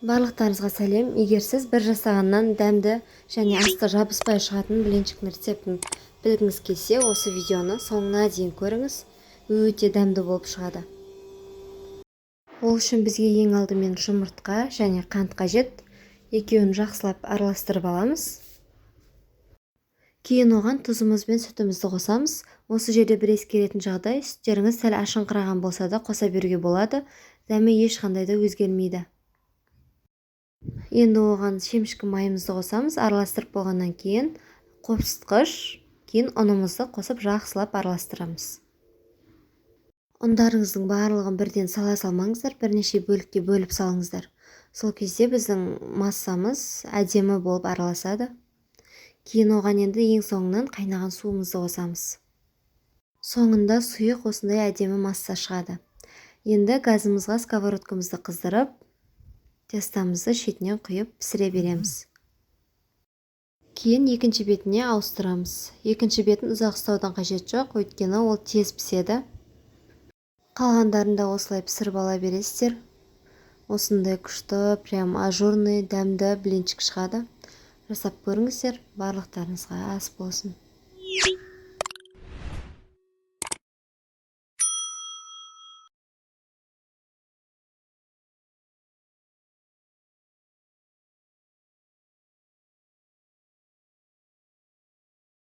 Барлықтарыңызға сәлем. Егер сіз бір жасағаннан дәмді және асты жабыспай шығатын блинчиктің рецептін білгіңіз келсе, осы видеоны соңына дейін көріңіз. Өте дәмді болып шығады. Ол үшін бізге ең алдымен жұмыртқа және қант қажет. Екеуін жақсылап араластырып аламыз. Кейін оған тұзымыз бен сүтімізді қосамыз. Осы жерде бір ескеретін жағдай, сүттеріңіз сәл ашыңқыраған болса да қоса беруге болады. Дәмі ешқандай да өзгермейді. Енді оған шемішкі майымызды қосамыз. Араластырып болғаннан кейін қопсытқыш, кейін ұнымызды қосып жақсылап араластырамыз. Ұндарыңыздың барлығын бірден сала салмаңыздар, бірнеше бөлікке бөліп салыңыздар. Сол кезде біздің массамыз әдемі болып араласады. Кейін оған енді ең соңынан қайнаған суымызды қосамыз. Соңында сұйық осындай әдемі масса шығады. Енді газымызға сковородкамызды қыздырып, тестамызды шетінен құйып пісіре береміз. Кейін екінші бетіне ауыстырамыз. Екінші бетін ұзақ ұстаудан қажет жоқ, өйткені ол тез піседі. Қалғандарында осылай пісіріп ала бересіздер. Осындай күшті, прям ажурный, дәмді блинчик шығады. Жасап көріңіздер, барлықтарыңызға ас болсын.